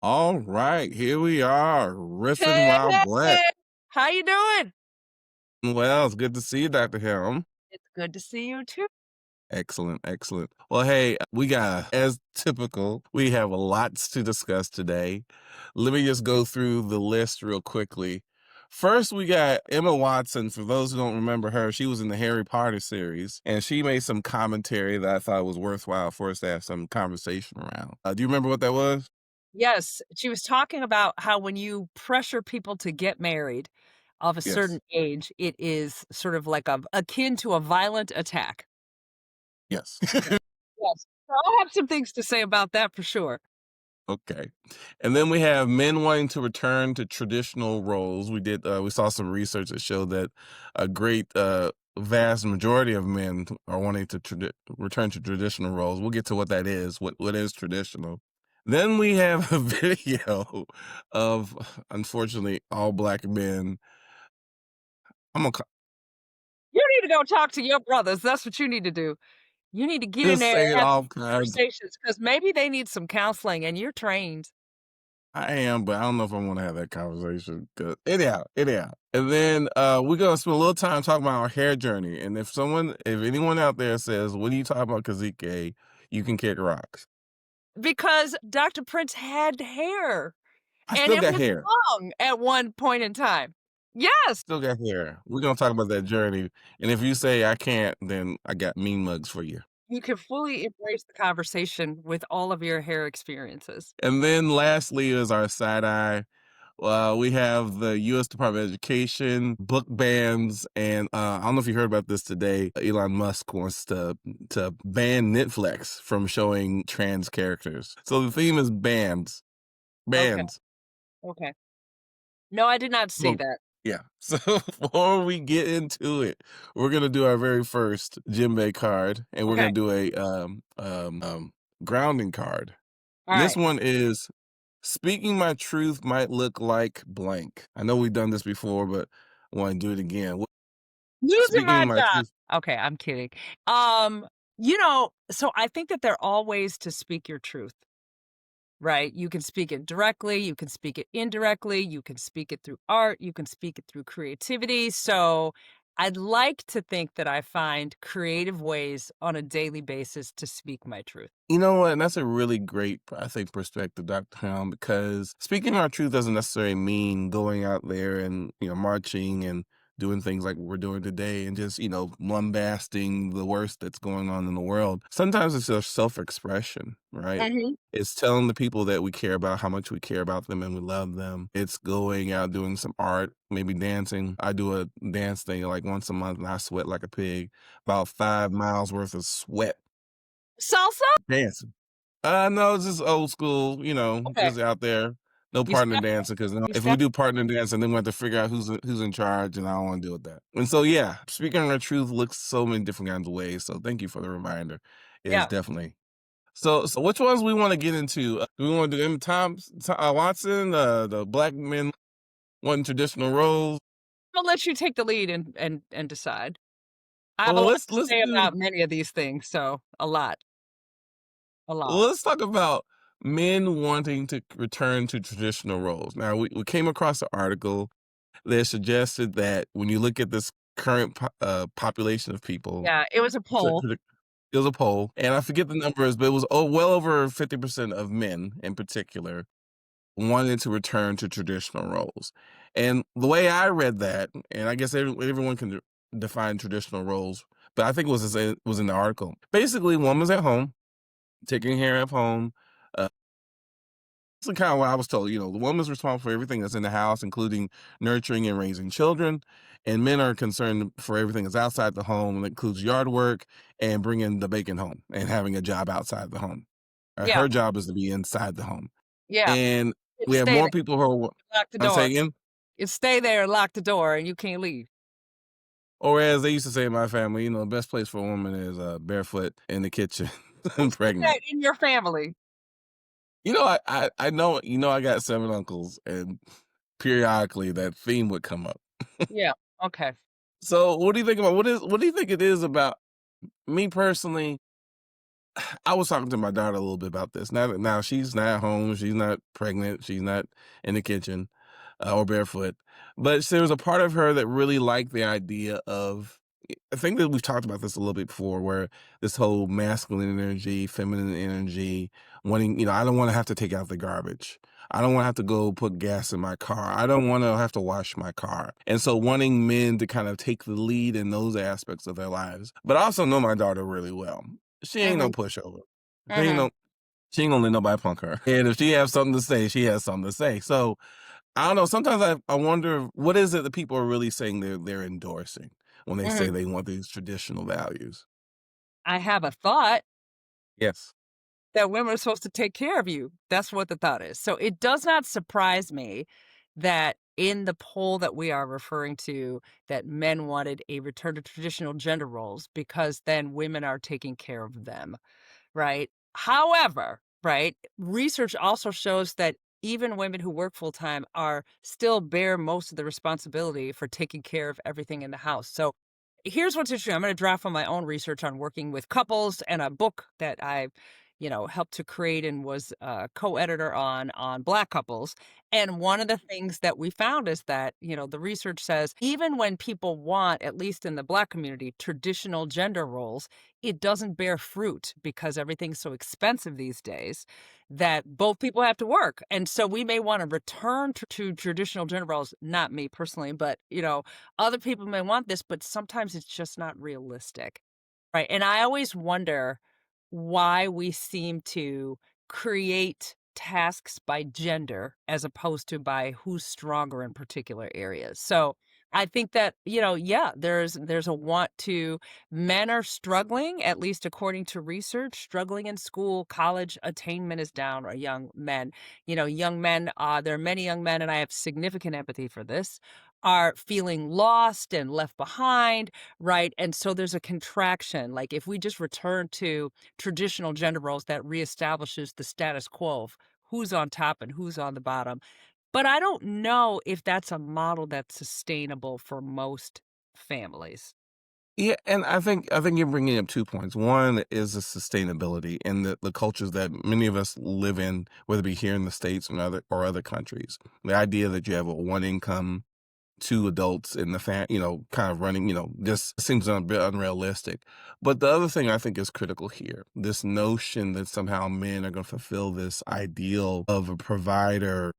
All right, here we are, riffing Hey, while hey, black. hey. How you doing? Well, it's good to see you, Dr. Helm. It's good to see you too. Excellent, excellent. Well, hey, we got, as typical, we have lots to discuss today. Let me just go through the list real quickly. First, we got Emma Watson. For those who don't remember her, she was in the Harry Potter series, and she made some commentary that I thought was worthwhile for us to have some conversation around. Do you remember what that was? Yes, she was talking about how when you pressure people to get married of a certain Yes, age, it is sort of like akin to a violent attack. yes. Yes. So I have some things to say about that for sure. Okay. And then we have men wanting to return to traditional roles. We saw some research that showed that a vast majority of men are wanting to return to traditional roles. We'll get to what that is, what is traditional. Then we have a video of, unfortunately, all black men. I'm gonna You need to go talk to your brothers. That's what you need to do. You need to get in just there and saying have all some kinds. conversations because maybe they need some counseling and you're trained. I am, but I don't know if I want to have that conversation. Anyhow. And then we're gonna spend a little time talking about our hair journey. And if anyone out there says, "What are you talking about, Kazike?" You can kick rocks. Because Dr. Prince had hair. I And still it got was hair. long at one point in time. Yes, Still got hair. We're gonna talk about that journey. And if you say I can't, then I got mean mugs for you. you can fully embrace the conversation with all of your hair experiences. And then lastly is our side eye. We have the U.S. Department of Education, book bans, and I don't know if you heard about this today. Elon Musk wants to ban Netflix from showing trans characters. So the theme is bans, Okay, bans. okay. No, I did not see So that. yeah. So before we get into it, we're gonna do our very first Jimbei card, and we're Okay, gonna do a grounding card. And this alright. one is speaking my truth might look like blank. I know we've done this before, but I want to do it again. Losing Speaking my my job. truth. Okay, I'm kidding. So I think that there are all ways to speak your truth. Right? You can speak it directly, you can speak it indirectly, you can speak it through art, you can speak it through creativity. So I'd like to think that I find creative ways on a daily basis to speak my truth. You know what? And that's a really great, I think, perspective, Dr. Hound, because speaking our truth doesn't necessarily mean going out there and, marching and doing things like we're doing today and just, lambasting the worst that's going on in the world. Sometimes it's just self expression, right? Mhm. It's telling the people that we care about how much we care about them and we love them. It's going out doing some art, maybe dancing. I do a dance thing like once a month and I sweat like a pig, about 5 miles worth of sweat Salsa? dancing. No, it's just old school, Okay. just out there. No You partner step dancing because you if we step do partner dancing, then we have to figure out who's in charge, and I don't want to deal with that. And so, yeah, speaking our truth looks so many different kinds of ways. So, thank you for the reminder. It's yeah. definitely so. Which ones we want to get into? Do we want to do Watson, the black men wanting traditional roles? I'll let you take the lead and decide. I have a Well, lot to let's say do about many of these things, so a lot, a lot. let's talk about men wanting to return to traditional roles. Now, we came across an article that suggested that when you look at this current population of people, Yeah, it was a so poll. it was a poll, and I forget the numbers, but it was well over 50% of men, in particular, wanted to return to traditional roles. And the way I read that, and I guess everyone can define traditional roles, but I think it was in the article. Basically, woman's at home, taking care of home. Uh, That's kind of what I was told. The woman's responsible for everything that's in the house, including nurturing and raising children, and men are concerned for everything that's outside the home, and includes yard work and bringing the bacon home and having a job outside the home. Yeah, Her job is to be inside the home, yeah. and You we have stay more there, people who are. lock the I'm door. saying, You stay there and lock the door, and you can't leave. or as they used to say in my family, the best place for a woman is barefoot in the kitchen Who and said that pregnant. in your family? I know. I got 7 uncles, and periodically that theme would come up. Yeah, okay. So, what do you think about what do you think it is about me personally? I was talking to my daughter a little bit about this. Now she's not home, she's not pregnant, she's not in the kitchen, or barefoot, but there was a part of her that really liked the idea of I think that we've talked about this a little bit before, where this whole masculine energy, feminine energy, wanting, I don't wanna have to take out the garbage. I don't wanna have to go put gas in my car. I don't wanna have to wash my car. And so wanting men to kind of take the lead in those aspects of their lives. But I also know my daughter really well. She ain't no Mhm, pushover. She ain't mhm, no she ain't gonna let nobody punk her. And if she has something to say, she has something to say. So I don't know. Sometimes I wonder what is it that people are really saying they're endorsing when they say mhm. they want these traditional values. I have a thought Yes. that women are supposed to take care of you. That's what the thought is. So it does not surprise me that in the poll that we are referring to, that men wanted a return to traditional gender roles because then women are taking care of them. Right? However, right, research also shows that even women who work full time are still bear most of the responsibility for taking care of everything in the house. So here's what's interesting. I'm going to draw from my own research on working with couples and a book that I, helped to create and was a co-editor on black couples. And one of the things that we found is that, the research says even when people want, at least in the black community, traditional gender roles, it doesn't bear fruit because everything's so expensive these days that both people have to work. And so we may want to return to traditional gender roles, not me personally, but other people may want this, but sometimes it's just not realistic. Right. And I always wonder why we seem to create tasks by gender as opposed to by who's stronger in particular areas. So I think that, yeah, there's a want to men are struggling, at least according to research, struggling in school, college attainment is down, or young men. Young men, there are many young men, and I have significant empathy for this, are feeling lost and left behind, right? And so there's a contraction. Like if we just return to traditional gender roles, that reestablishes the status quo of who's on top and who's on the bottom. But I don't know if that's a model that's sustainable for most families. Yeah, and I think you're bringing up 2 points. One is the sustainability and the cultures that many of us live in, whether it be here in the States or other countries. The idea that you have a one income, 2 adults in the kind of running, just seems a bit unrealistic. But the other thing I think is critical here, this notion that somehow men are gonna fulfill this ideal of a provider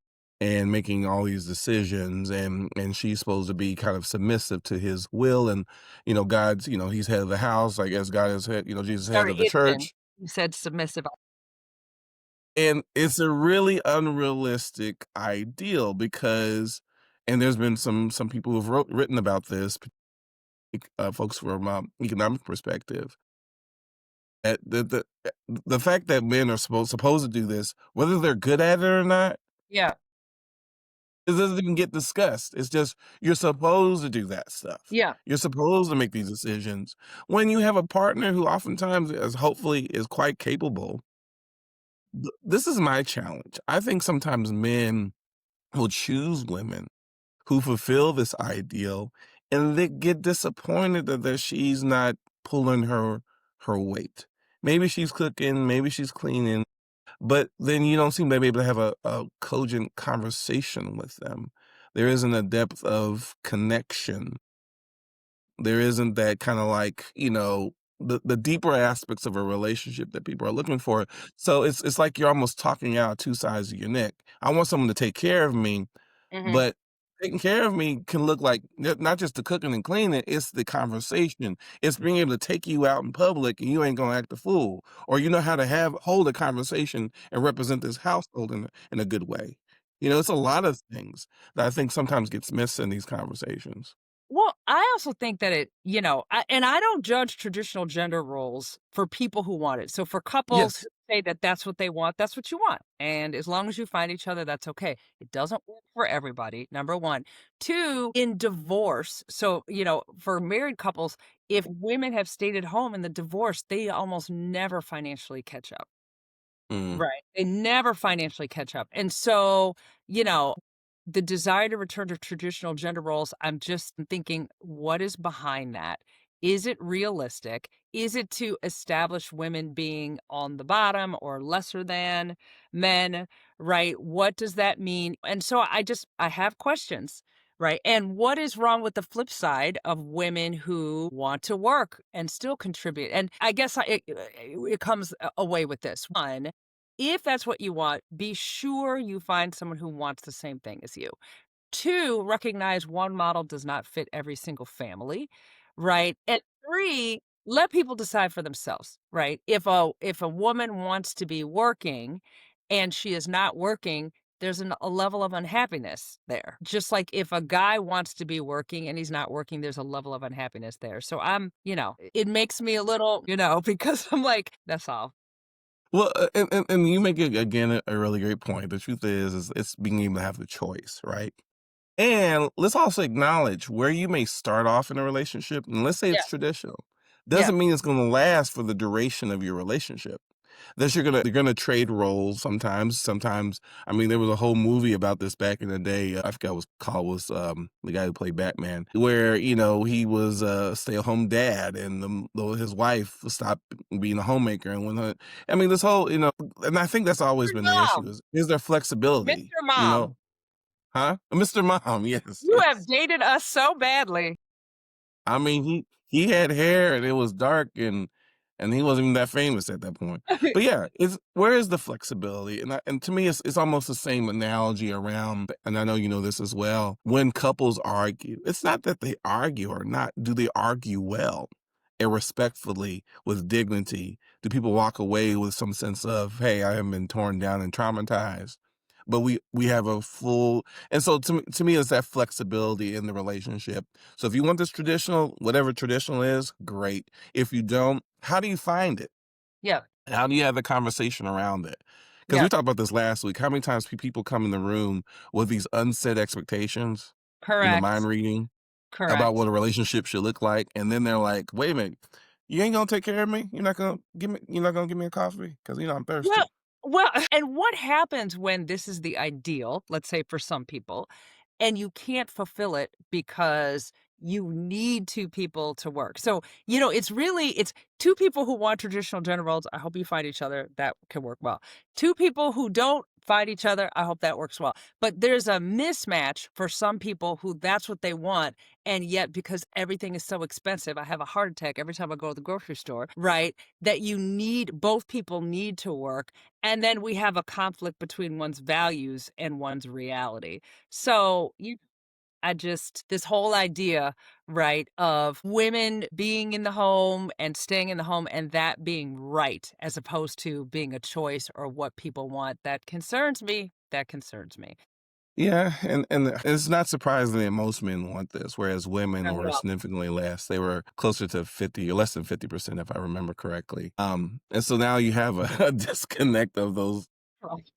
and making all these decisions, and she's supposed to be kind of submissive to his will, and, God's, he's head of the house, I guess God is head, Jesus is head Very of the Ibsen, church, you said submissive. and it's a really unrealistic ideal because and there's been some people who've written about this, folks from economic perspective. The fact that men are supposed to do this, whether they're good at it or not, Yeah, it doesn't even get discussed. It's just you're supposed to do that stuff. yeah. You're supposed to make these decisions when you have a partner who oftentimes is hopefully is quite capable. This is my challenge. I think sometimes men will choose women who fulfill this ideal, and they get disappointed that she's not pulling her weight. Maybe she's cooking, maybe she's cleaning, but then you don't seem to be able to have a cogent conversation with them. There isn't a depth of connection. There isn't that kinda like, the deeper aspects of a relationship that people are looking for. So it's like you're almost talking out 2 sides of your neck. I want someone to take care of me, Mhm. but taking care of me can look like not just the cooking and cleaning, it's the conversation. It's being able to take you out in public and you ain't gonna act a fool, or you know how to hold a conversation and represent this household in a good way. It's a lot of things that I think sometimes gets missed in these conversations. Well, I also think that and I don't judge traditional gender roles for people who want it. So for couples Yes. who say that that's what they want, that's what you want. And as long as you find each other, that's okay. It doesn't work for everybody, number one. Two, in divorce. So, for married couples, if women have stayed at home in the divorce, they almost never financially catch up. Mm. Right. They never financially catch up. And so, you know, the desire to return to traditional gender roles, I'm just thinking, what is behind that? Is it realistic? Is it to establish women being on the bottom or lesser than men, right? What does that mean? And so I have questions, right? And what is wrong with the flip side of women who want to work and still contribute? And I guess it comes away with this. One, if that's what you want, be sure you find someone who wants the same thing as you. 2, recognize one model does not fit every single family, right? And 3, let people decide for themselves, right? If a woman wants to be working and she is not working, there's a level of unhappiness there. Just like if a guy wants to be working and he's not working, there's a level of unhappiness there. So it makes me a little, because I'm like, that's all. Well, and you make it again a really great point. The truth is it's being able to have the choice, right? And let's also acknowledge where you may start off in a relationship, and let's say Yeah. it's traditional, Yeah. doesn't mean it's going to last for the duration of your relationship. That you're gonna trade roles sometimes. Sometimes, I mean, there was a whole movie about this back in the day. I forgot what it was called. Was the guy who played Batman, where he was a stay at home dad, and his wife stopped being a homemaker, and I mean, this whole and I think that's always Mr. been the issue Mom, is there flexibility, Mr. Mom, huh? Mr. Mom, yes, you have yes. dated us so badly. I mean, he had hair and it was dark and he wasn't even that famous at that point. But yeah, it's where is the flexibility? And to me, it's almost the same analogy around. And I know you know this as well. When couples argue, it's not that they argue or not. Do they argue well and respectfully with dignity? Do people walk away with some sense of, hey, I have been torn down and traumatized? But we have a full and so to me, it's that flexibility in the relationship. So if you want this traditional, whatever traditional is, great. If you don't, how do you find it? Yeah, How do you have the conversation around it? Because yeah, we talked about this last week. How many times people come in the room with these unsaid expectations, mind correct, reading about correct. what a relationship should look like, and then they're like, "Wait a minute, you ain't gonna take care of me. You're not gonna give me a coffee because I'm Well thirsty." well, and what happens when this is the ideal, let's say for some people, and you can't fulfill it because you need 2 people to work. So, it's 2 people who want traditional gender roles, I hope you find each other, that can work well. 2 people who don't find each other, I hope that works well. But there's a mismatch for some people who that's what they want, and yet because everything is so expensive, I have a heart attack every time I go to the grocery store, right? That both people need to work, and then we have a conflict between one's values and one's reality. So, this whole idea, right, of women being in the home and staying in the home and that being right as opposed to being a choice or what people want, that concerns me. That concerns me. Yeah, and it's not surprising that most men want this, whereas women Not at were all. significantly less. They were closer to 50 or less than 50%, if I remember correctly. And so now you have a, a disconnect of those. Right.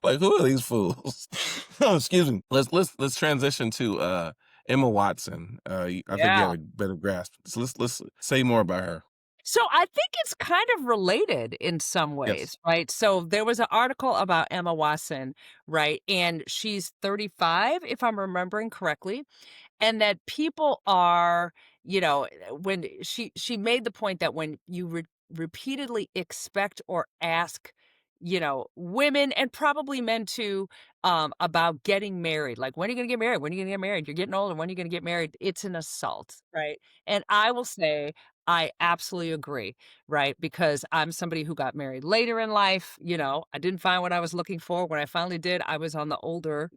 Like, who are these fools? Oh, excuse me. Let's transition to Emma Watson. I think you Yeah. have a better grasp. So let's say more about her. So I think it's kind of related in some Yes. ways, right? So there was an article about Emma Watson, right? And she's 35, if I'm remembering correctly. And that people are, when she made the point that when you repeatedly expect or ask, women and probably men too, about getting married, like, "When are you gonna get married? When are you gonna get married? You're getting older. When are you gonna get married?" It's an assault, right? And I will say I absolutely agree, right? Because I'm somebody who got married later in life, I didn't find what I was looking for. When I finally did, I was on the older,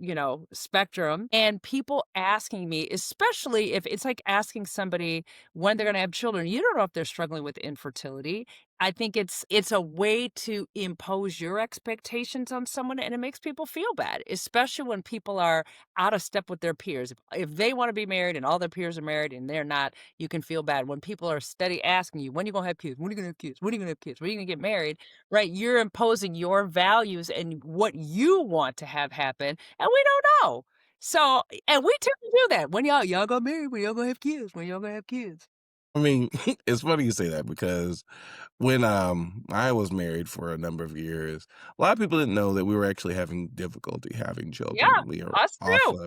spectrum. And people asking me, especially if it's like asking somebody when they're gonna have children, you don't know if they're struggling with infertility. I think it's a way to impose your expectations on someone and it makes people feel bad, especially when people are out of step with their peers. If they want to be married and all their peers are married and they're not, you can feel bad when people are steady asking you, when you gonna have kids? When are you gonna have kids? When are you gonna have kids? When are you gonna get married? Right? You're imposing your values and what you want to have happen, and we don't know. So, and we tend to do that. When y'all got married, when y'all gonna have kids? When y'all gonna have kids? I mean, it's funny you say that because when I was married for a number of years, a lot of people didn't know that we were actually having difficulty having Yeah, children. We are us too.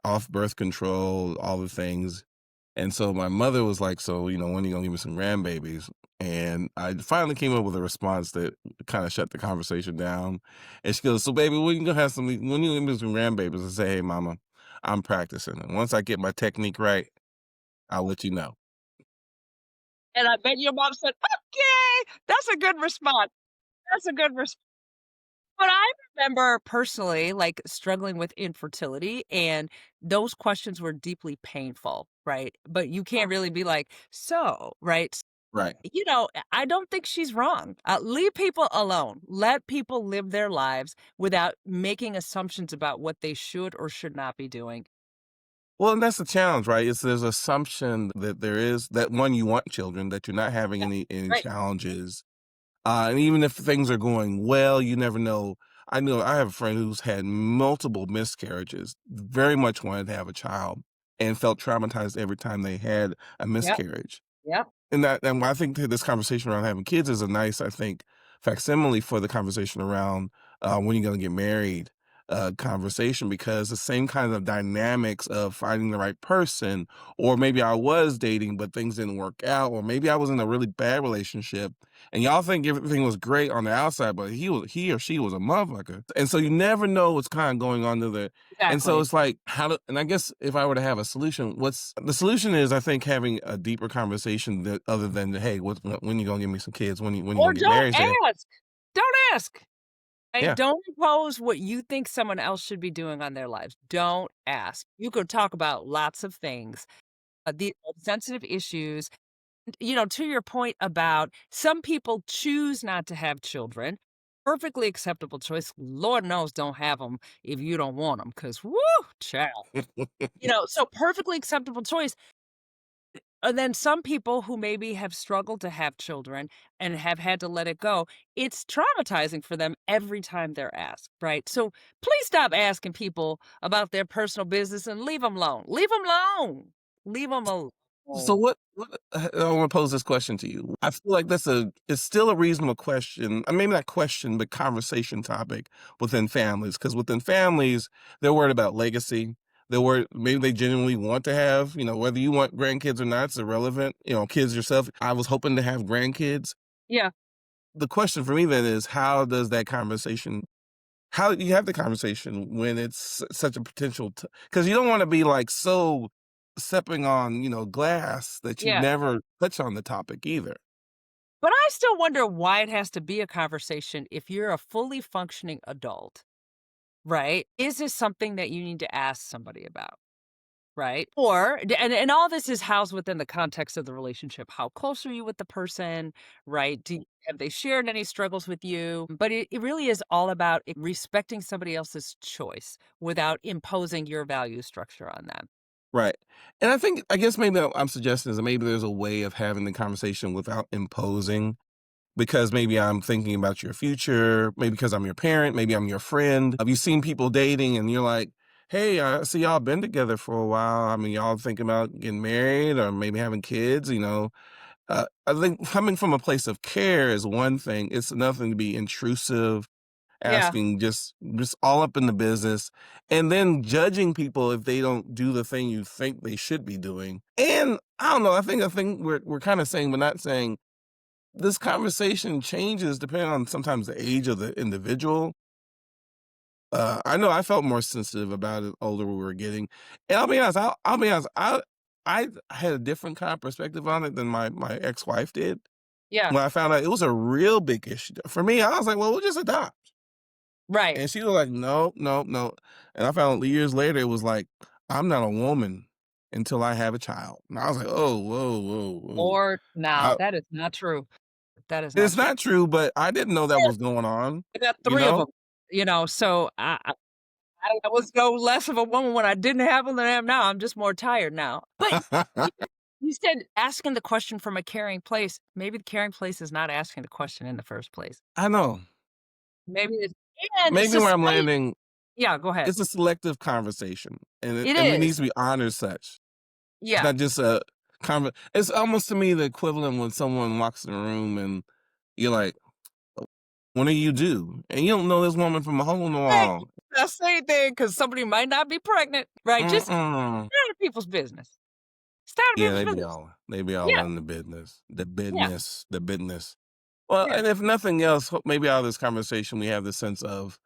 off birth control, all the things. And so my mother was like, "So, when are you gonna give me some grandbabies?" And I finally came up with a response that kinda shut the conversation down. And she goes, "So baby, when you gonna have some when you gonna give me some grandbabies?" I say, "Hey mama, I'm practicing. And once I get my technique right, I'll let you know." And I bet your mom said, "Okay." That's a good response. That's a good response. But I remember personally, like, struggling with infertility, and those questions were deeply painful, right? But you can't really be like, "So," right? Right. I don't think she's wrong. Leave people alone. Let people live their lives without making assumptions about what they should or should not be doing. Well, and that's the challenge, right? It's there's assumption that there is that one, you want children, that you're not having Yeah, any right. challenges. And even if things are going well, you never know. I know I have a friend who's had multiple miscarriages, very much wanted to have a child, and felt traumatized every time they had a Yep, miscarriage. yep, And I think that this conversation around having kids is a nice, I think, facsimile for the conversation around, when you're gonna get married, conversation, because the same kind of dynamics of finding the right person, or maybe I was dating, but things didn't work out, or maybe I was in a really bad relationship, and y'all think everything was great on the outside, but he or she was a motherfucker. And so you never know what's kinda going on to the and so exactly. it's like, and I guess if I were to have a solution, what's the solution is, I think, having a deeper conversation that other than, "Hey, when you gonna give me some kids? When you Or gonna get don't married?" Say, ask. Don't ask. Right? "Yeah, Don't impose what you think someone else should be doing on their lives. Don't ask. You could talk about lots of things, the sensitive issues. To your point about some people choose not to have children, perfectly acceptable choice. Lord knows don't have them if you don't want them, because woo, child. So perfectly acceptable choice. And then some people who maybe have struggled to have children and have had to let it go, it's traumatizing for them every time they're asked, right? So please stop asking people about their personal business and leave them alone. Leave them alone. Leave them alone. So I wanna pose this question to you. I feel like it's still a reasonable question, maybe not question, but conversation topic within families. Because within families, they're worried about legacy. They're worried maybe they genuinely want to have, whether you want grandkids or not, it's irrelevant, kids yourself. I was hoping to have grandkids. Yeah, The question for me then is, how do you have the conversation when it's such a potential, because you don't wanna be, like, so stepping on, glass that you yeah. never touch on the topic either. But I still wonder why it has to be a conversation if you're a fully functioning adult, right? Is this something that you need to ask somebody about? Right? And all this is housed within the context of the relationship. How close are you with the person, right? Have they shared any struggles with you? But it really is all about respecting somebody else's choice without imposing your value structure on them. Right. And I guess maybe I'm suggesting is that maybe there's a way of having the conversation without imposing, because maybe I'm thinking about your future, maybe because I'm your parent, maybe I'm your friend. Have you seen people dating and you're like, "Hey, I see y'all been together for a while. I mean, y'all thinking about getting married or maybe having kids?" I think coming from a place of care is one thing. It's another thing to be intrusive, Yeah, asking just all up in the business, and then judging people if they don't do the thing you think they should be doing. And I don't know, I think we're kind of saying but not saying, this conversation changes depending on sometimes the age of the individual. I know I felt more sensitive about it older we were getting. And I'll be honest, I had a different kind of perspective on it than my ex-wife did. yeah, When I found out it was a real big issue. For me, I was like, "Well, we'll just adopt." right. And she was like, "No, no, no." And I found out years later, it was like, "I'm not a woman until I have a child." And I was like, "Oh, whoa, whoa, whoa." Or now I that is not true. That is not It's true. not true, but I didn't know that Yeah, was going on, I got you 3 of them. know? So I was no less of a woman when I didn't have them than I am now. I'm just more tired now. But you said asking the question from a caring place. Maybe the caring place is not asking the question in the first place. I know. Maybe it's and Maybe where I'm society. landing, Yeah, go ahead. it's a selective conversation, It and it needs is. to be honored as such. It's Yeah, not just a it's almost to me the equivalent when someone walks in a room and you're like, "What do you do?" And you don't know this woman from a hole in the right. wall. That same thing because somebody might not be pregnant, right? Just Mm-mm. get out of people's business. Start Yeah, people's business. they be all Yeah, in the business, yeah, the business. Well, yeah. and if nothing else, maybe out of this conversation, we have the sense of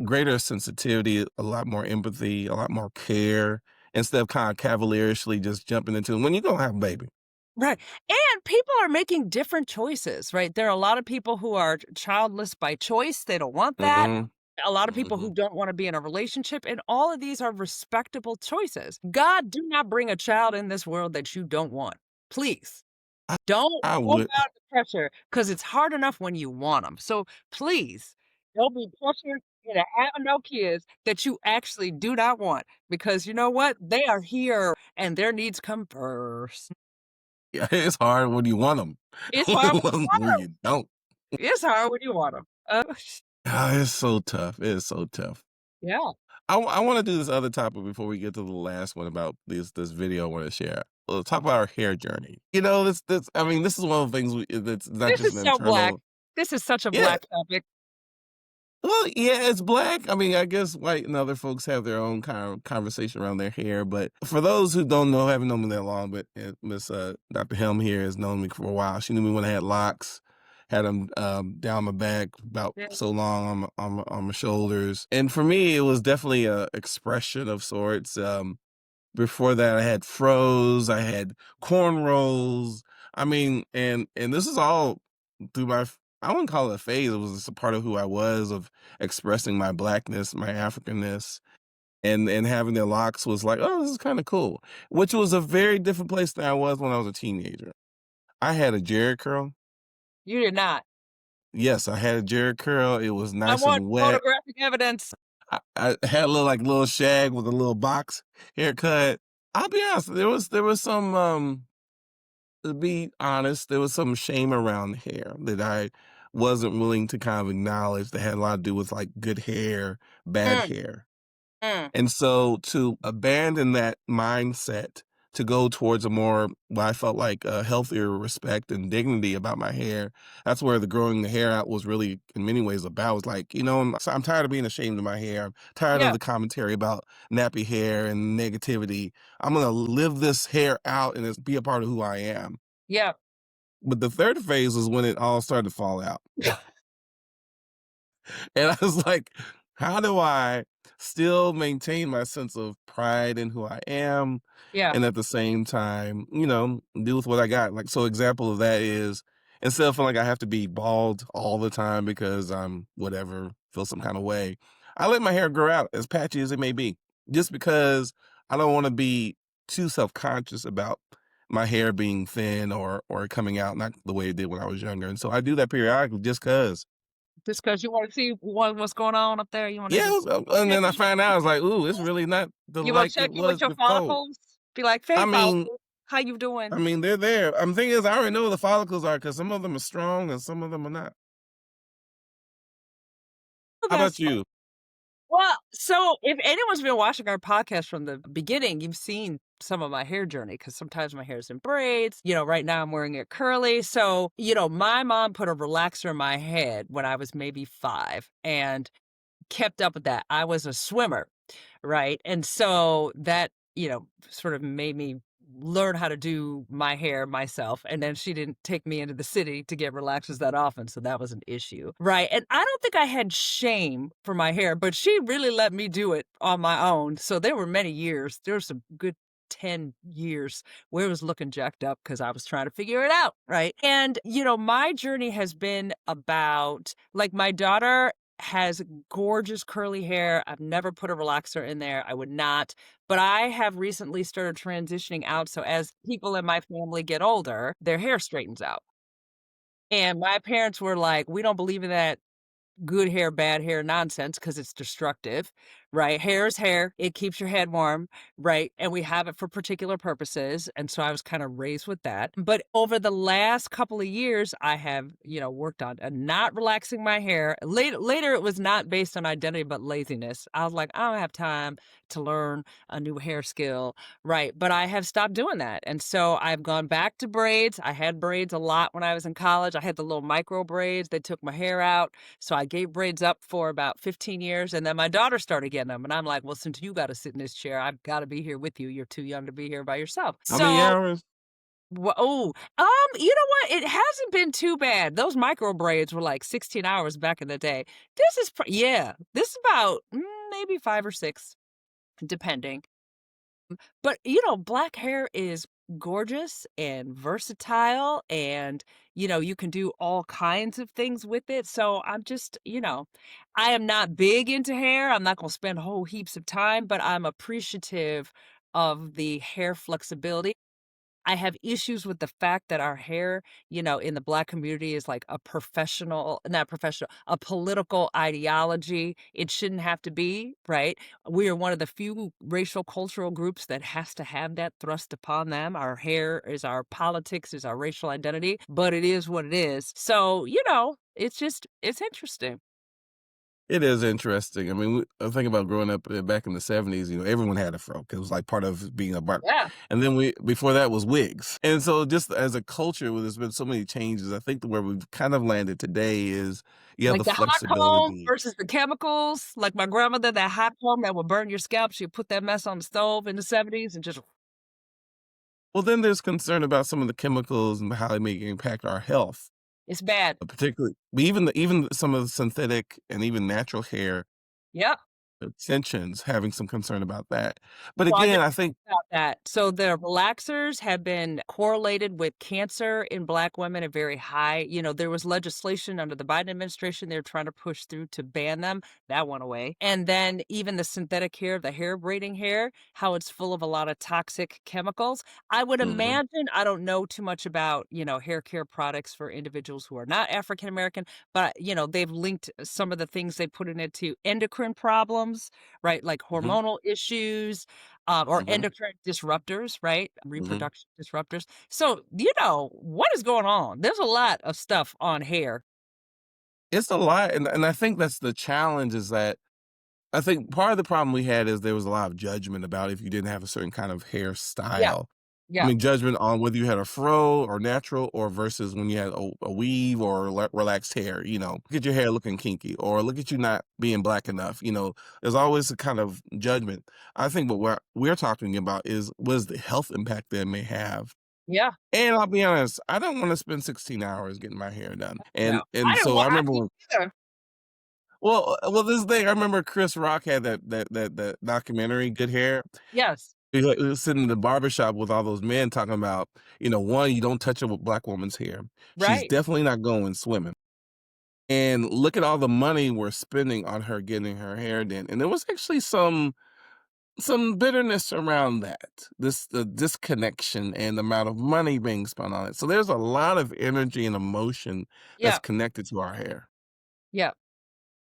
greater sensitivity, a lot more empathy, a lot more care, instead of kind of cavalierishly just jumping into when you gonna have a baby. Right, and people are making different choices, right? There are a lot of people who are childless by choice, they don't want that. Mhm, A lot of people who mhm. don't wanna be in a relationship, and all of these are respectable choices. God, do not bring a child in this world that you don't want. Please. I Don't I put would out the pressure because it's hard enough when you want them. So, please, don't be pressured into having no kids that you actually do not want, because you know what? They are here, and their needs come first. yeah, it's hard when you want them, It's hard when you want when 'em. you don't. It's hard when you want 'em. Ah, it's so tough, it is so tough. Yeah. I wanna do this other topic before we get to the last one about this video I wanna share. Talk about our hair journey. You know, this I mean, this is one of the things that's not This just is an so black. internal. This is such a Yeah. black topic. Well, yeah, it's black. I mean, I guess white and other folks have their own kind of conversation around their hair, but for those who don't know, haven't known me that long, but Miss Dr. Helm here has known me for a while. She knew me when I had locks, had them down my back about Yeah. so long on my shoulders, and for me, it was definitely a expression of sorts. Before that, I had froze, I had cornrows. I mean, and this is all through I wouldn't call it a phase. It was just a part of who I was, of expressing my blackness, my Africanness, and having the locks was like, oh, this is kind of cool. Which was a very different place than I was when I was a teenager. I had a Jerry curl. You did not. Yes, I had a Jerry curl. It was I nice want and wet. photographic evidence. I had a little shag with a little box haircut. I'll be honest, there was some to be honest, there was some shame around hair that I wasn't willing to kind of acknowledge that had a lot to do with like good hair, bad Mm, hair. mm. And so to abandon that mindset to go towards a more, what I felt like a healthier respect and dignity about my hair, that's where the growing the hair out was really in many ways about. Was like, I'm tired of being ashamed of my hair. I'm tired of Yeah, the commentary about nappy hair and negativity. I'm going to live this hair out and it's be a part of who I am. yeah. But the third phase was when it all started to fall out. And I was like, how do I still maintain my sense of pride in who I am Yeah. and at the same time, deal with what I got? Like, so example of that is instead of feeling like I have to be bald all the time because I'm whatever, feel some kind of way, I let my hair grow out as patchy as it may be, just because I don't want to be too self-conscious about my hair being thin or coming out not the way it did when I was younger. And so I do that periodically just cause. Just 'cause you wanna see what's going on up there, you wanna Yeah, just and check then I in. find out, I was like, "Ooh, it's really not the You gonna like check it in with was your before." follicles? Be like, I "Hey, mean follicles, how you doing?" they're there. Thing is, I already know what the follicles are because some of them are strong and some of them are not. Oh, How about that's fine. you? Well, so if anyone's been watching our podcast from the beginning, you've seen some of my hair journey, because sometimes my hair's in braids. Right now I'm wearing it curly. So, my mom put a relaxer in my head when I was maybe 5 and kept up with that. I was a swimmer. Right? And so that, sort of made me learn how to do my hair myself. And then she didn't take me into the city to get relaxers that often. So that was an issue. Right. And I don't think I had shame for my hair, but she really let me do it on my own. So there were many years, there were some good 10 years where it was looking jacked up because I was trying to figure it out. Right. And, my journey has been about like my daughter has gorgeous curly hair. I've never put a relaxer in there. I would not. But I have recently started transitioning out. So as people in my family get older, their hair straightens out. And my parents were like, we don't believe in that good hair, bad hair nonsense because it's destructive, right? Hair is hair. It keeps your head warm, right? And we have it for particular purposes. And so I was kind of raised with that. But over the last couple of years, I have, worked on not relaxing my hair. Later, it was not based on identity, but laziness. I was like, I don't have time to learn a new hair skill, right? But I have stopped doing that. And so I've gone back to braids. I had braids a lot when I was in college. I had the little micro braids. They took my hair out. So I gave braids up for about 15 years, and then my daughter started getting in them, and I'm like, "Well, since you gotta sit in this chair, I've gotta be here with you. You're too young to be here by yourself." How many So hours? you know what? It hasn't been too bad. Those micro braids were like 16 hours back in the day. This is about, maybe 5 or 6, depending. But, black hair is gorgeous and versatile and, you can do all kinds of things with it. So I'm just, I am not big into hair. I'm not gonna spend whole heaps of time, but I'm appreciative of the hair flexibility. I have issues with the fact that our hair, in the Black community is like a professional not professional, a political ideology. It shouldn't have to be, right? We are one of the few racial cultural groups that has to have that thrust upon them. Our hair is our politics, is our racial identity, but it is what it is. So, it's interesting. It is interesting. I mean, I think about growing up back in the '70s. Everyone had a fro 'cause it was like part of being a black. Yeah. And then before that was wigs. And so, just as a culture, where there's been so many changes, I think where we've kind of landed today is you have Like the the hot comb flexibility. versus the chemicals. Like my grandmother, that hot comb that would burn your scalp, she'd put that mess on the stove in the '70s and just Well, then there's concern about some of the chemicals and how they may impact our health, it's bad. particularly but even some of the synthetic and even natural hair Yep. extensions, having some concern about that. But Well, I again, just I think read about that. So the relaxers have been correlated with cancer in Black women at very high. There was legislation under the Biden administration they were trying to push through to ban them. That went away. And then even the synthetic hair, the hair braiding hair, how it's full of a lot of toxic chemicals. I would mhm, imagine, I don't know too much about, hair care products for individuals who are not African American, but they've linked some of the things they put in it to endocrine problems, right? Like mhm, hormonal issues, or mhm, endocrine disruptors, right? mhm. Reproduction disruptors. So, what is going on? There's a lot of stuff on hair. It's a lot, and I think that's the challenge is that I think part of the problem we had is there was a lot of judgment about if you didn't have a certain kind of Yeah, hairstyle. I yeah, mean, judgment on whether you had a fro or natural or versus when you had a weave or relaxed hair. Look at your hair looking kinky or look at you not being black enough. There's always a kind of judgment. I think what we're talking about is what is the health impact that it may have. yeah. And I'll be honest, I don't want to spend 16 hours getting my hair done. No, And so I I remember didn't when either. this thing I remember Chris Rock had that documentary, Good Hair. Yes, He was sitting in the barbershop with all those men talking about, one, you don't touch a black woman's hair. She's right. definitely not going swimming. And look at all the money we're spending on her getting her hair done. And there was actually some bitterness around that. The disconnection and the amount of money being spent on it. So there's a lot of energy and emotion that's Yeah, connected to our hair. yeah.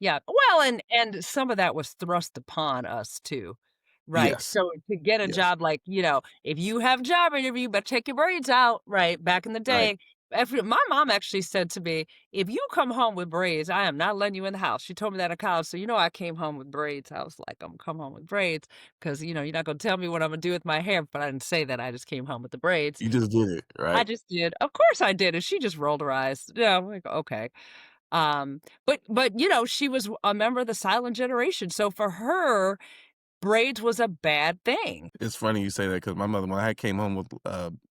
Yeah, well, and some of that was thrust upon us too, right? Yes. So to get a Yes. job like, if you have a job interview, but take your braids out, right? Back in the Right. day, my mom actually said to me, "If you come home with braids, I am not letting you in the house." She told me that in college, so I came home with braids. I was like, "I'm come home with braids because you're not gonna tell me what I'm gonna do with my hair." But I didn't say that. I just came home with the braids. You just did it, I right? just did. Of course I did, and she just rolled her eyes. Yeah, I'm like, okay. But she was a member of the silent generation, so for her, braids was a bad thing. It's funny you say that because my mother, when I came home with,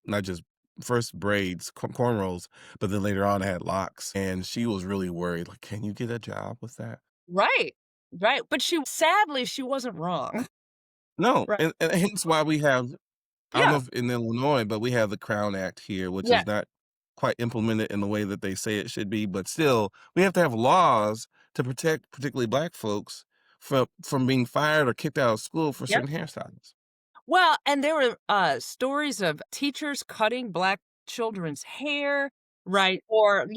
not just first braids, cornrows, but then later on I had locks, and she was really worried, like, "Can you get a job with that?" Right, right, but she wasn't wrong. No, Right. and hence why we have I don't know Yeah, if in Illinois, but we have the Crown Act here, which yeah, is not quite implemented in the way that they say it should be, but still, we have to have laws to protect particularly black folks from being fired or kicked out of school for yep. certain hairstyles. Well, and there were, stories of teachers cutting black children's hair, right? Or,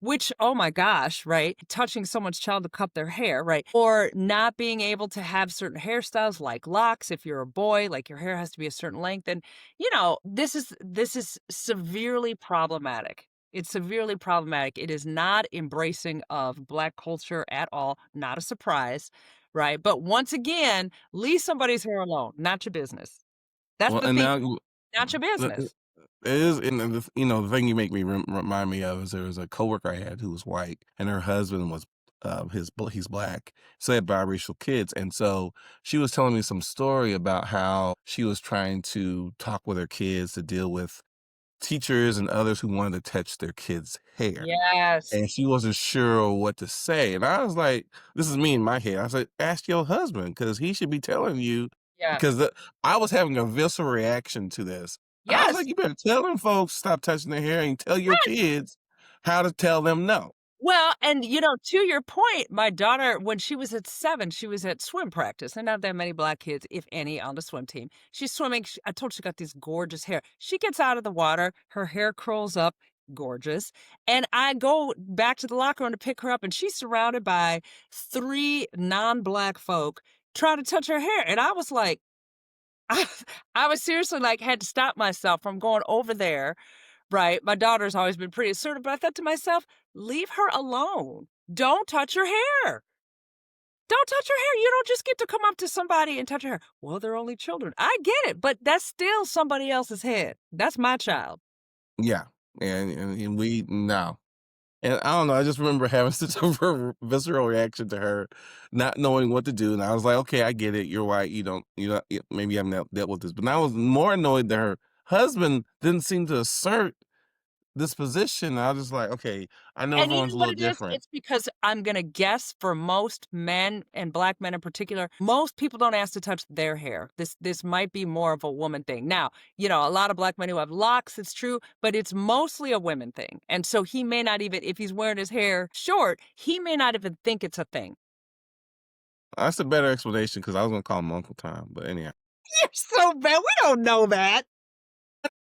which oh my gosh, right? Touching someone's child to cut their hair, right? Or not being able to have certain hairstyles like locks if you're a boy, like your hair has to be a certain length, and, this is severely problematic. It's severely problematic. It is not embracing of Black culture at all, not a surprise, right? But once again, leave somebody's hair alone, not your business. That's Well, the and thing, now not your it business. is and the thing you make me remind me of is there was a coworker I had who was white, and her husband was he's black, so they had biracial kids, and so she was telling me some story about how she was trying to talk with her kids to deal with teachers and others who wanted to touch their kids' hair. Yes. And she wasn't sure what to say, and I was like, this is me in my head. I was like, "Ask your husband because he should be telling you," Yeah. because I was having a visceral reaction to this. I was like, Yes. "You better tell them folks stop touching their hair and tell your Yes. kids how to tell them no." Well, and, to your point, my daughter, when she was at 7, she was at swim practice, and not that many black kids, if any, on the swim team. She's swimming, I told she got this gorgeous hair. She gets out of the water, her hair curls up, gorgeous, and I go back to the locker room to pick her up, and she's surrounded by 3 non-black folk trying to touch her hair, and I was like, I was seriously, like, had to stop myself from going over there. Right, my daughter's always been pretty assertive, but I thought to myself, "Leave her alone. Don't touch her hair. Don't touch her hair. You don't just get to come up to somebody and touch her hair." "Well, they're only children." I get it, but that's still somebody else's head. That's my child. Yeah, and we no. And I don't know, I just remember having such a visceral reaction to her, not knowing what to do, and I was like, "Okay, I get it. You're white. You know, maybe you haven't dealt with this." But I was more annoyed that her husband didn't seem to assert this position. I was just like, "Okay, I know And you everyone's know a what little it is? different." It's because I'm gonna guess for most men, and black men in particular, most people don't ask to touch their hair. This might be more of a woman thing. Now, a lot of black men who have locks, it's true, but it's mostly a women thing. And so he may not even, if he's wearing his hair short, he may not even think it's a thing. That's a better explanation because I was gonna call him Uncle Tom, but anyhow. You're so bad. We don't know that.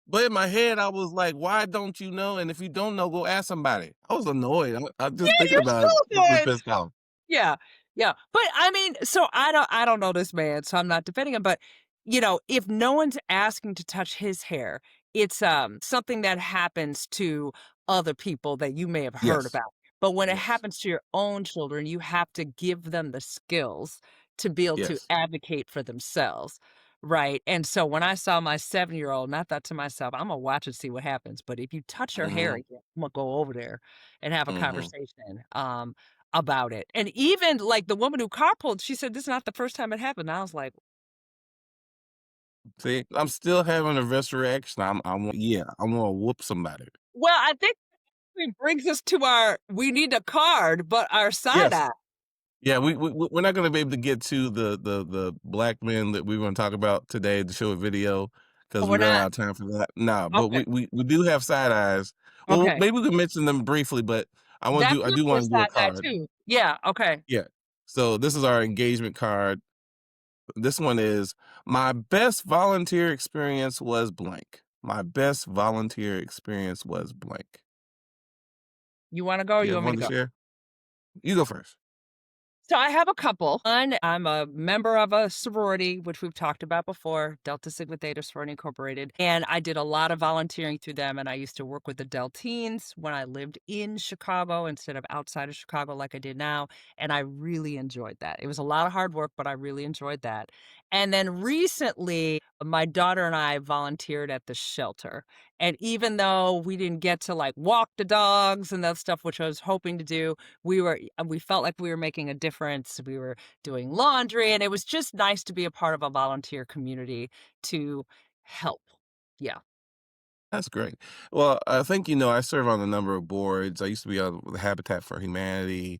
But in my head, I was like, "Why don't you know? And if you don't know, go ask somebody." I was annoyed. I'm just Yeah, thinking you're about it, so getting good. pissed off. Yeah, yeah, but, I mean, so I don't know this man, so I'm not defending him, but, if no one's asking to touch his hair, it's, something that happens to other people that you may have heard Yes, about, but when it yes, happens to your own children, you have to give them the skills to be able to yes. advocate for themselves, right? And so when I saw my 7-year-old, and I thought to myself, "Imma watch and see what happens, but if you touch her hair Mhm, again, Imma go over there and have a mhm. conversation." About it. And even, like, the woman who carpooled, she said, "This is not the first time it happened." I was like, See, I'm still having a visceral reaction. Yeah, I'm gonna whoop somebody. well, I think it brings us to our we need a card, but our side Yes. eye. Yeah, we're not gonna be able to get to the black men that we wanna talk about today to show a video Oh, because we we're ran not? out of time for that. No, but Okay, we do have side eyes. Well, okay. maybe we can mention them briefly, but That I could do be a wanna do a side eye card. too. Yeah, okay. Yeah. So this is our engagement card. This one is, "My best volunteer experience was blank. My best volunteer experience was blank." You wanna go or Do you you have want me one to to go? share? You go first. So I have a couple. One, I'm a member of a sorority, which we've talked about before, Delta Sigma Theta Sorority Incorporated, and I did a lot of volunteering through them. And I used to work with the Delteens when I lived in Chicago instead of outside of Chicago like I did now. And I really enjoyed that. It was a lot of hard work, but I really enjoyed that. And then recently, my daughter and I volunteered at the shelter. And even though we didn't get to like walk the dogs and that stuff, which I was hoping to do, we felt like we were making a difference. We were doing laundry, and it was just nice to be a part of a volunteer community to help. Yeah. That's great. Well, I think you know I serve on a number of boards. I used to be on the Habitat for Humanity,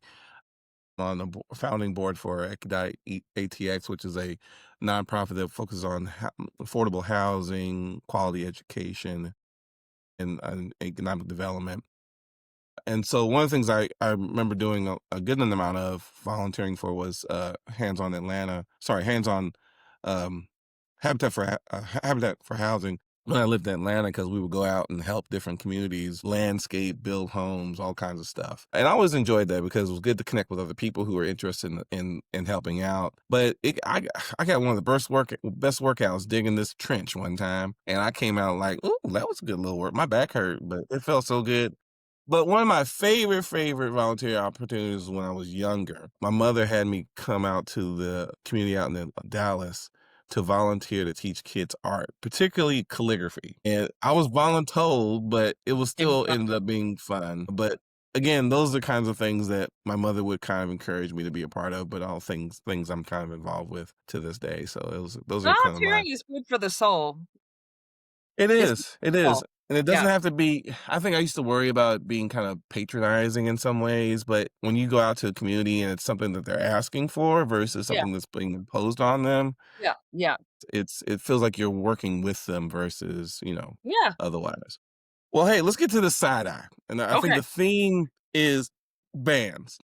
on the founding board for ATX, which is a nonprofit that focuses on affordable housing, quality education, and economic development. And so one of the things I remember doing a good amount of volunteering for was hands on um, Habitat for Housing when I lived in Atlanta because we would go out and help different communities landscape, build homes, all kinds of stuff. And I always enjoyed that because it was good to connect with other people who were interested in helping out. But I got one of the best workouts digging this trench one time, and I came out like, "Ooh, that was a good little work." My back hurt, but it felt so good. But one of my favorite volunteer opportunities was when I was younger. My mother had me come out to the community out in Dallas to volunteer to teach kids art, particularly calligraphy. And I was voluntold, but it was It was still fun. ended up being fun. But again, those are the kinds of things that my mother would kind of encourage me to be a part of, but all things I'm kind of involved with to this day. So those are kind of my. Volunteering is good for the soul. It's good for It the is, soul. and it doesn't Yeah, have to be. I think I used to worry about being kind of patronizing in some ways, but when you go out to a community and it's something that they're asking for versus yeah, something that's being imposed on them, yeah, yeah, it feels like you're working with them versus, yeah. otherwise. Well, hey, let's get to the side eye, and I think Okay. the theme is bands.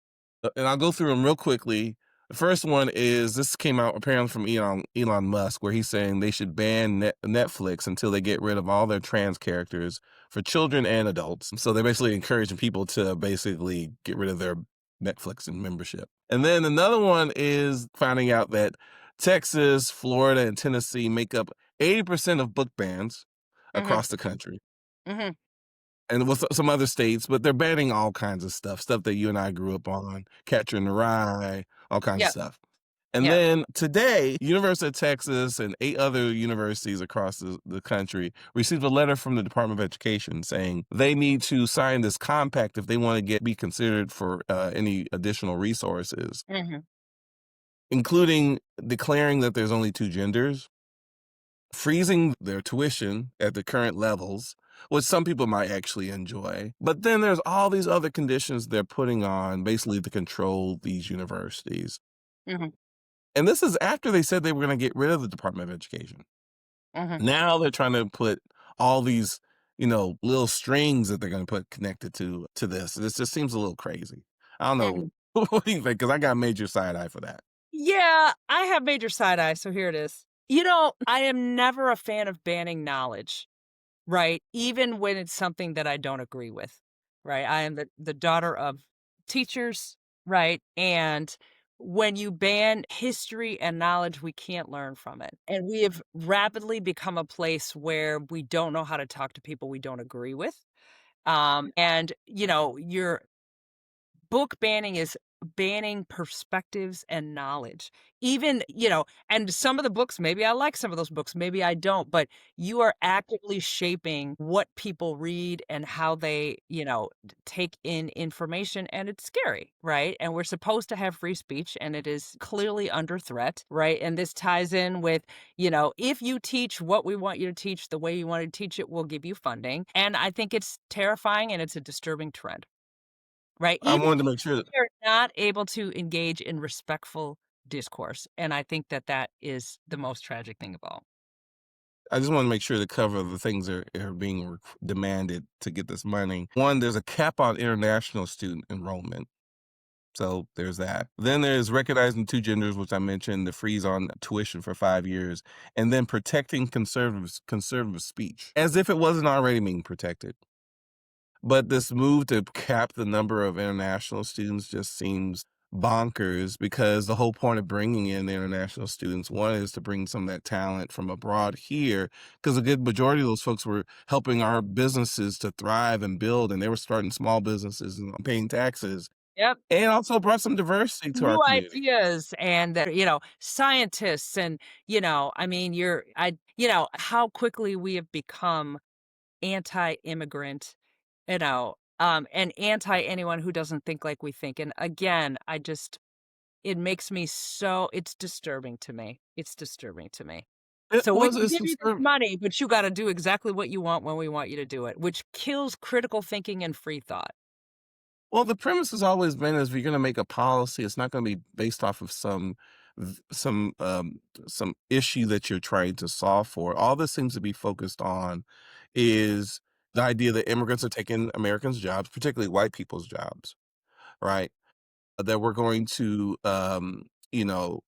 And I'll go through them real quickly. The first one is this came out apparently from Elon Musk, where he's saying they should ban Netflix until they get rid of all their trans characters for children and adults. So they're basically encouraging people to basically get rid of their Netflix and membership. And then another one is finding out that Texas, Florida, and Tennessee make up 80% of book bans Mhm, across the country mhm, and with some other states, but they're banning all kinds of stuff that you and I grew up on, Catcher in the Rye, all kinds of yeah, stuff. And yeah, then today, University of Texas and 8 other universities across the country received a letter from the Department of Education saying they need to sign this compact if they want to be considered for any additional resources, mhm, including declaring that there's only 2 genders, freezing their tuition at the current levels, which some people might actually enjoy. But then there's all these other conditions they're putting on basically to control these universities. mhm, And this is after they said they were going to get rid of the Department of Education. mhm, Now they're trying to put all these, little strings that they're going to put connected to this. This just seems a little crazy. I don't know. mhm. What do you think? Because I got a major side eye for that. Yeah, I have major side eye, so here it is. I am never a fan of banning knowledge. Right? Even when it's something that I don't agree with, right? I am the daughter of teachers, right? And when you ban history and knowledge, we can't learn from it. And we have rapidly become a place where we don't know how to talk to people we don't agree with. And you're book banning is banning perspectives and knowledge. Even, and some of the books, maybe I like some of those books, maybe I don't, but you are actively shaping what people read and how they, take in information. And it's scary, right? And we're supposed to have free speech and it is clearly under threat, right? And this ties in with, if you teach what we want you to teach the way you want to teach it, we'll give you funding. And I think it's terrifying and it's a disturbing trend. Right, I even wanted to make sure that they're not able to engage in respectful discourse, and I think that that is the most tragic thing of all. I just want to make sure to cover the things that are being demanded to get this money. One, there's a cap on international student enrollment. So there's that. Then there's recognizing 2 genders, which I mentioned, the freeze on tuition for 5 years, and then protecting conservative speech, as if it wasn't already being protected. But this move to cap the number of international students just seems bonkers because the whole point of bringing in the international students, one is to bring some of that talent from abroad here, because a good majority of those folks were helping our businesses to thrive and build, and they were starting small businesses and paying taxes, Yep, and also brought some diversity to our new community. ideas and that, scientists and, I mean, how quickly we have become anti-immigrant, and anti anyone who doesn't think like we think, and again, it makes me so it's disturbing to me. It's disturbing to me. It So we was can it's give you this disturbing. money, but you gotta do exactly what you want when we want you to do it, which kills critical thinking and free thought. Well, the premise has always been is if you're gonna make a policy, it's not gonna be based off of v some issue that you're trying to solve for. All this seems to be focused on is the idea that immigrants are taking Americans' jobs, particularly white people's jobs, right? That we're going to, you know,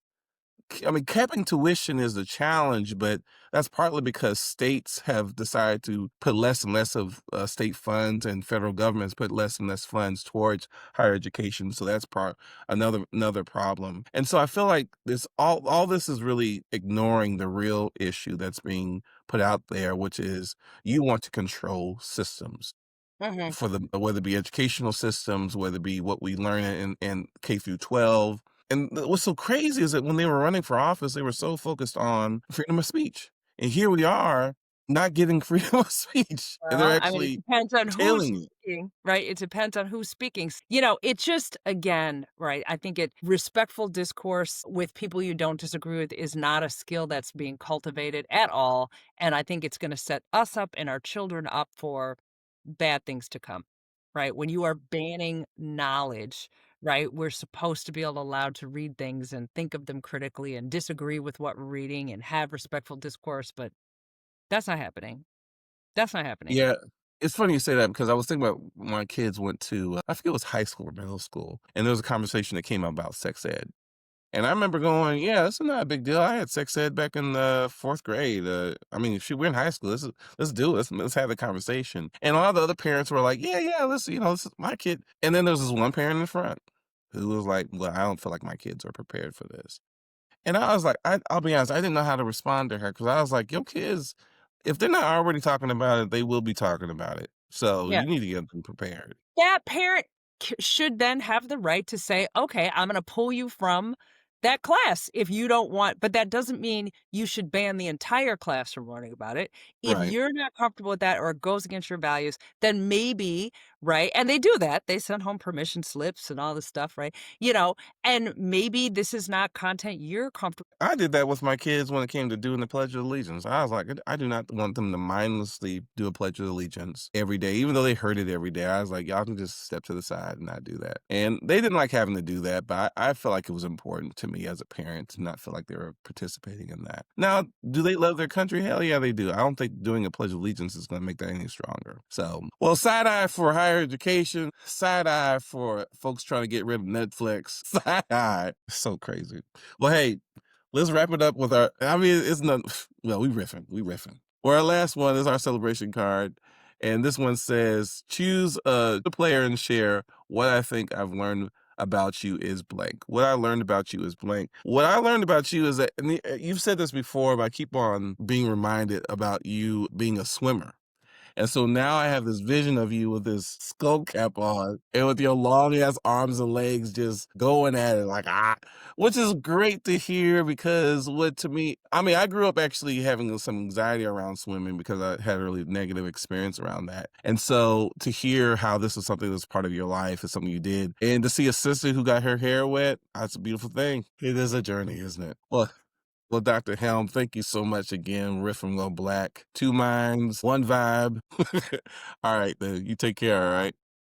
I mean, capping tuition is a challenge, but that's partly because states have decided to put less and less of state funds, and federal governments put less and less funds towards higher education. So that's part another problem. And so I feel like this all this is really ignoring the real issue that's being put out there, which is you want to control systems Mhm. for the whether it be educational systems, whether it be what we learn in K through 12. And what's so crazy is that when they were running for office, they were so focused on freedom of speech. And here we are. not getting freedom of speech, and they're Well, I mean, it actually depends on who's tailing it. speaking, right? It depends on who's speaking. It just again, right, I think it respectful discourse with people you don't disagree with is not a skill that's being cultivated at all, and I think it's gonna set us up and our children up for bad things to come, right? When you are banning knowledge, right, we're supposed to be able allowed to read things and think of them critically and disagree with what we're reading and have respectful discourse, but that's not happening. That's not happening. Yeah, it's funny you say that because I was thinking about when my kids went to, I forget it was high school or middle school, and there was a conversation that came up about sex ed. And I remember going, "Yeah, this is not a big deal. I had sex ed back in the 4th grade. I mean, shoot, we're in high school. Let's do it. Let's have the conversation." And a lot of the other parents were like, "Yeah, yeah, this is my kid." And then there was this one parent in the front who was like, "Well, I don't feel like my kids are prepared for this." And I was like, I'll be honest, I didn't know how to respond to her because I was like, "Your kids, if they're not already talking about it, they will be talking about it. So Yeah. you need to get them prepared." That parent should then have the right to say, "Okay, I'm gonna pull you from that class if you don't want," but that doesn't mean you should ban the entire class from learning about it. If Right. you're not comfortable with that or it goes against your values, then maybe, right? And they do that. They send home permission slips and all this stuff, right? And maybe this is not content you're comfortable. I did that with my kids when it came to doing the Pledge of Allegiance. I was like, I do not want them to mindlessly do a Pledge of Allegiance every day, even though they heard it every day. I was like, y'all can just step to the side and not do that. And they didn't like having to do that, but I felt like it was important to me as a parent to not feel like they were participating in that. Now, do they love their country? Hell yeah, they do. I don't think doing a Pledge of Allegiance is going to make that any stronger. So, well, side eye for higher education, side eye for folks trying to get rid of Netflix, side eye. So crazy. Well, hey, let's wrap it up with our, I mean, it's not, well, we riffing. Well, our last one is our celebration card. And this one says, choose a player and share what I think I've learned about you is blank. What I learned about you is blank. What I learned about you is that, and you've said this before, but I keep on being reminded about you being a swimmer. And so now I have this vision of you with this skull cap on and with your long ass arms and legs just going at it like, which is great to hear because what to me, I mean, I grew up actually having some anxiety around swimming because I had a really negative experience around that. And so to hear how this is something that's part of your life, is something you did, and to see a sister who got her hair wet, that's a beautiful thing. It is a journey, isn't it? Well, Dr. Helm, thank you so much again. Riff and Go Black. Two minds, one vibe. All right, then. You take care, all right?